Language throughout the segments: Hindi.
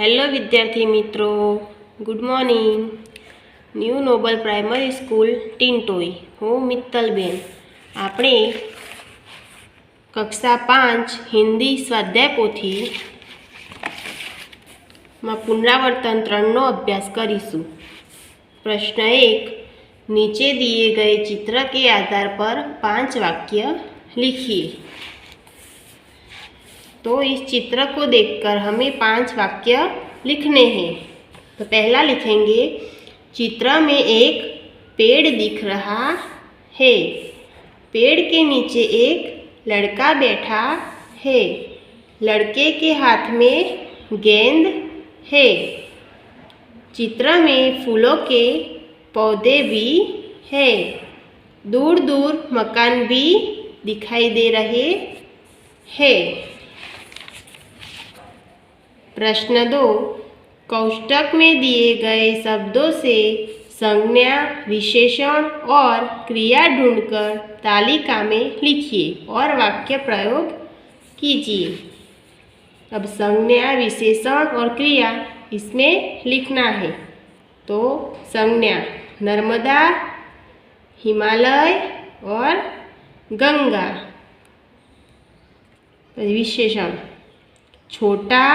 હેલો વિદ્યાર્થી મિત્રો, good morning. New noble primary school Tintoi. હું મિત્તલબેન. આપણે કક્ષા 5 હિન્દી સ્વાધ્યાય પોથીમાં પુનરાવર્તન 3નો અભ્યાસ કરીશું. प्रश्न 1. नीचे दिए गए चित्र के आधार पर 5 वाक्य लिखिए. तो इस चित्र को देखकर हमें 5 वाक्य लिखने हैं. तो पहला लिखेंगे, चित्र में एक पेड़ दिख रहा है. पेड़ के नीचे एक लड़का बैठा है. लड़के के हाथ में गेंद है. चित्र में फूलों के पौधे भी हैं. दूर दूर मकान भी दिखाई दे रहे हैं. प्रश्न 2. कोष्ठक में दिए गए शब्दों से संज्ञा, विशेषण और क्रिया ढूंढकर तालिका में लिखिए और वाक्य प्रयोग कीजिए. अब संज्ञा, विशेषण और क्रिया इसमें लिखना है. तो संज्ञा नर्मदा, हिमालय और गंगा. विशेषण छोटा,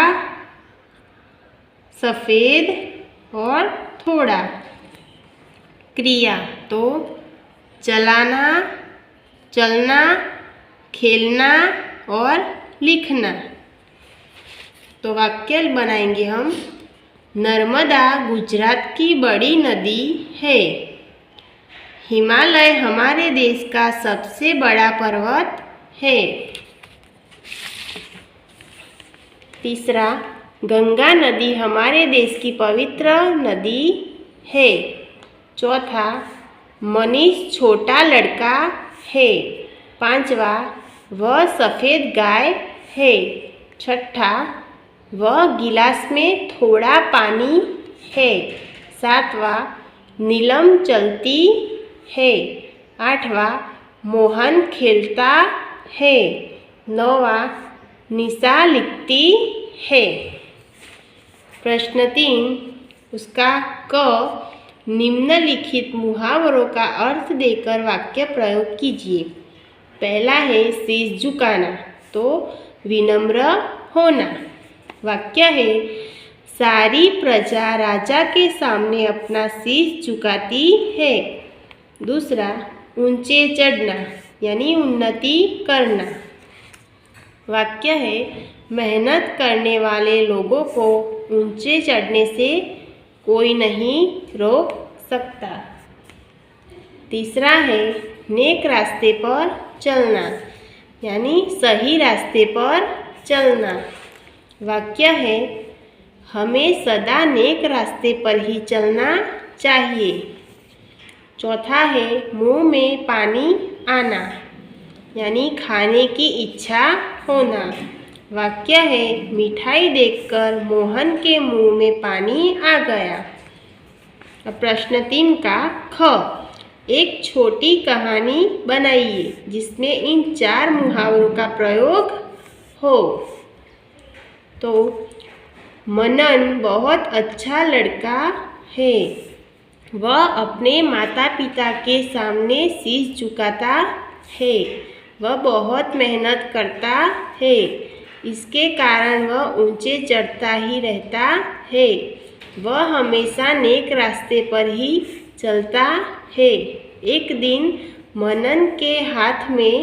सफ़ेद और थोड़ा. क्रिया तो चलाना, चलना, खेलना और लिखना. तो वाक्य बनाएंगे हम. नर्मदा गुजरात की बड़ी नदी है. हिमालय हमारे देश का सबसे बड़ा पर्वत है. तीसरा, गंगा नदी हमारे देश की पवित्र नदी है. चौथा, मनीष छोटा लड़का है. पांचवा, वह सफ़ेद गाय है. छठा, वह गिलास में थोड़ा पानी है. सातवां, नीलम चलती है. आठवां, मोहन खेलता है. नौवां, निशा लिखती है. प्रश्न 3. उसका क. निम्नलिखित मुहावरों का अर्थ देकर वाक्य प्रयोग कीजिए. पहला है शीश झुकाना, तो विनम्र होना. वाक्य है, सारी प्रजा राजा के सामने अपना शीश झुकाती है. दूसरा, ऊंचे चढ़ना यानी उन्नति करना. वाक्य है, मेहनत करने वाले लोगों को ऊंचे चढ़ने से कोई नहीं रोक सकता. तीसरा है नेक रास्ते पर चलना यानी सही रास्ते पर चलना. वाक्य है, हमें सदा नेक रास्ते पर ही चलना चाहिए. चौथा है मुंह में पानी आना यानी खाने की इच्छा होना. वाक्य है, मिठाई देखकर मोहन के मुंह में पानी आ गया. प्रश्न 3 का ख. एक छोटी कहानी बनाइए जिसमें इन 4 मुहावरों का प्रयोग हो. तो मनन बहुत अच्छा लड़का है. वह अपने माता पिता के सामने शीश झुकाता है. वह बहुत मेहनत करता है. इसके कारण वह ऊंचे चढ़ता ही रहता है. वह हमेशा नेक रास्ते पर ही चलता है. एक दिन मनन के हाथ में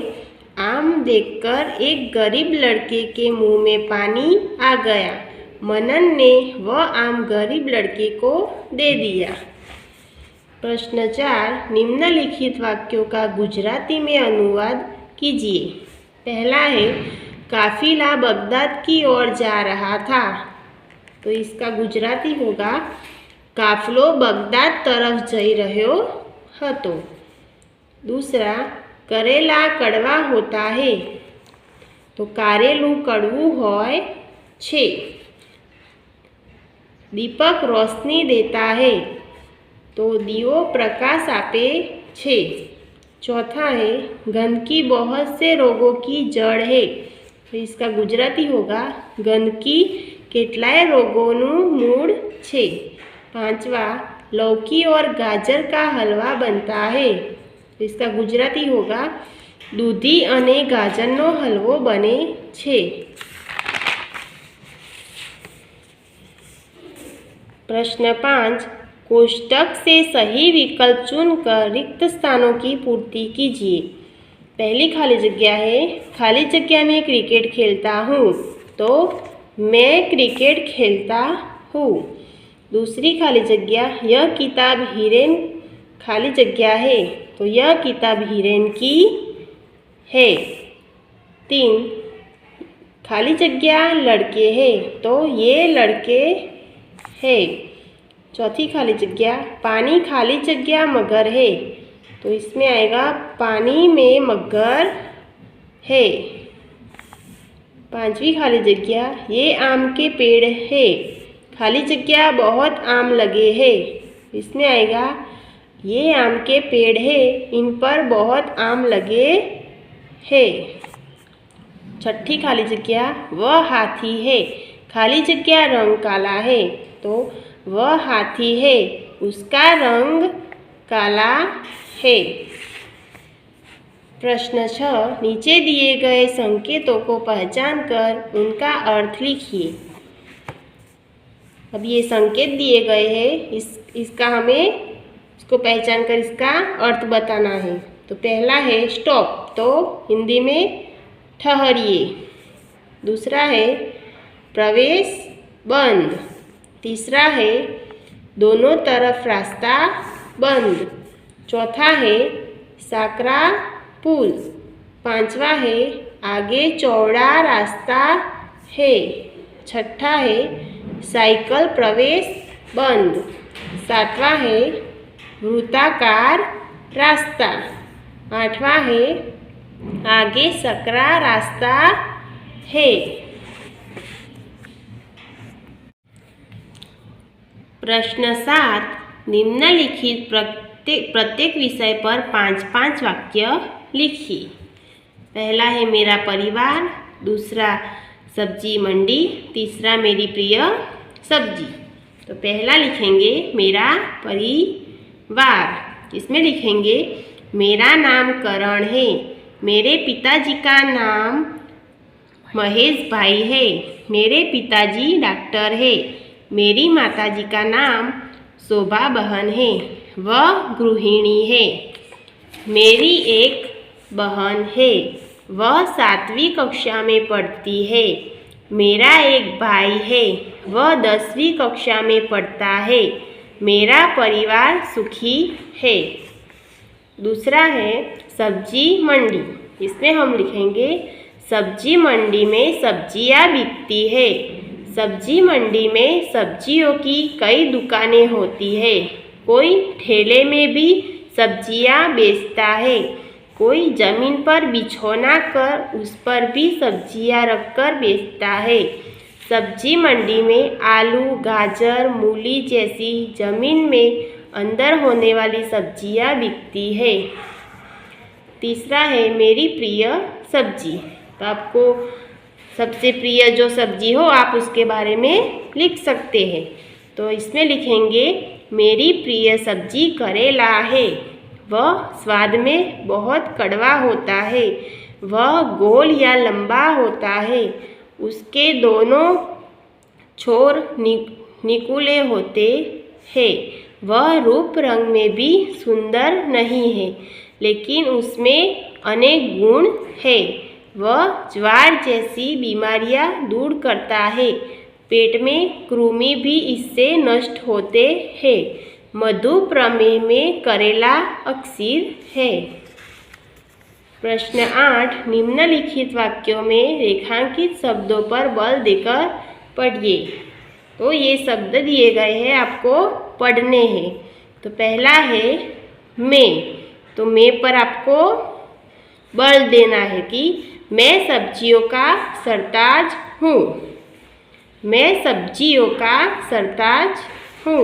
आम देखकर एक गरीब लड़के के मुंह में पानी आ गया. मनन ने वह आम गरीब लड़के को दे दिया. प्रश्न 4. निम्नलिखित वाक्यों का गुजराती में अनुवाद कीजिए. पहला है, काफिला बगदाद की ओर जा रहा था. तो इसका गुजराती होगा, काफलो बगदाद तरफ जई रह्यो हतो. दूसरा, करेला कड़वा होता है. तो कारेलू कड़वू होय छे. दीपक रोशनी देता है. तो दियो प्रकाश आपे छे. चौथा है, गंदगी बहुत से रोगों की जड़ है. तो इसका गुजराती होगा, गंदगी કેટલાય રોગોનું મૂળ છે। पांचवा, लौकी और गाजर का हलवा बनता है। इसका गुजराती होगा दूधी अने गाजरनो हलवो बने छे। प्रश्न 5, कोष्टक से सही विकल्प चुनकर रिक्त स्थानों की पूर्ति कीजिए। पहली खाली जगह है, खाली जगह में क्रिकेट खेलता हूँ, तो मैं क्रिकेट खेलता हूँ। दूसरी खाली जगह, यह किताब हिरेन खाली जगह है, तो यह किताब हिरेन की है। 3, खाली जगह लड़के हैं, तो ये लड़के है। चौथी खाली जगह, पानी खाली जगह मगर है, तो इसमें आएगा पानी में मगर है। पांचवी खाली जगह, ये आम के पेड़ है, खाली जगह बहुत आम लगे हैं, इसमें आएगा ये आम के पेड़ है, इन पर बहुत आम लगे हैं। छठी खाली जगह, वह हाथी है, खाली जगह रंग काला है, तो वह हाथी है, उसका रंग काला है। प्रश्न 6, नीचे दिए गए संकेतों को पहचान कर उनका अर्थ लिखिए। अब ये संकेत दिए गए हैं, इसका हमें इसको पहचान कर इसका अर्थ बताना है। तो पहला है स्टॉप, तो हिंदी में ठहरिए। दूसरा है प्रवेश बंद। तीसरा है दोनों तरफ रास्ता बंद। चौथा है साकरा पुल। पांचवा है आगे चौड़ा रास्ता है। छठा है साइकिल प्रवेश बंद। सातवां है वृत्ताकार रास्ता। आठवां है आगे सकरा रास्ता है। प्रश्न 7, निम्नलिखित प्रत्येक विषय पर 5-5 वाक्य लिखिए। पहला है मेरा परिवार, दूसरा सब्जी मंडी, तीसरा मेरी प्रिय सब्जी। तो पहला लिखेंगे मेरा परिवार। इसमें लिखेंगे मेरा नाम करण है, मेरे पिताजी का नाम महेश भाई है, मेरे पिताजी डॉक्टर है, मेरी माताजी का नाम शोभा बहन है, वह गृहिणी है। मेरी एक बहन है, वह 7वीं कक्षा में पढ़ती है। मेरा एक भाई है, वह 10वीं कक्षा में पढ़ता है। मेरा परिवार सुखी है। दूसरा है सब्जी मंडी। इसमें हम लिखेंगे सब्जी मंडी में सब्जियां बिकती है। सब्जी मंडी में सब्जियों की कई दुकानें होती है। कोई ठेले में भी सब्जियां बेचता है, कोई जमीन पर बिछौना कर उस पर भी सब्जियां रखकर बेचता है। सब्जी मंडी में आलू, गाजर, मूली जैसी जमीन में अंदर होने वाली सब्जियां बिकती है। तीसरा है मेरी प्रिय सब्जी। तो आपको सबसे प्रिय जो सब्जी हो आप उसके बारे में लिख सकते हैं। तो इसमें लिखेंगे मेरी प्रिय सब्जी करेला है, वह स्वाद में बहुत कड़वा होता है, वह गोल या लंबा होता है, उसके दोनों छोर निकुले होते हैं, वह रूप रंग में भी सुंदर नहीं है, लेकिन उसमें अनेक गुण है, वह ज्वार जैसी बीमारियां दूर करता है, पेट में कृमि भी इससे नष्ट होते हैं, मधु प्रमेह में करेला अक्सीर है। प्रश्न 8, निम्नलिखित वाक्यों में रेखांकित शब्दों पर बल देकर पढ़िए। तो ये शब्द दिए गए हैं, आपको पढ़ने हैं। तो पहला है मैं। तो मैं पर आपको बल देना है कि मैं सब्जियों का सरताज हूँ। मैं सब्जियों का सरताज हूँ।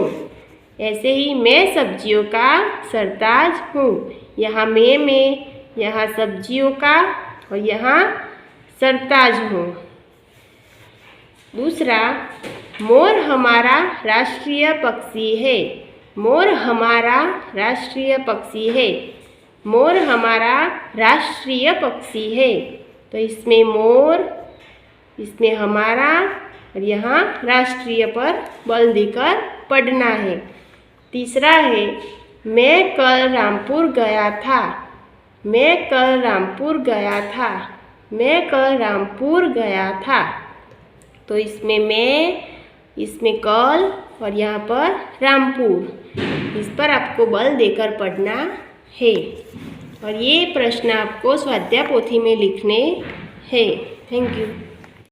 ऐसे ही मैं सब्जियों का सरताज हूँ। यहाँ मैं, यहाँ सब्जियों का और यहाँ सरताज हूँ। दूसरा, मोर हमारा राष्ट्रीय पक्षी है। मोर हमारा राष्ट्रीय पक्षी है। मोर हमारा राष्ट्रीय पक्षी है। तो इसमें मोर, इसमें हमारा और यहाँ राष्ट्रीय पर बल देकर पढ़ना है। तीसरा है, मैं कल रामपुर गया था। मैं कल रामपुर गया था। मैं कल रामपुर गया था। तो इसमें मैं, इसमें कल और यहाँ पर रामपुर, इस पर आपको बल देकर पढ़ना है। और ये प्रश्न आपको स्वाध्याय पोथी में लिखने हैं। Thank you.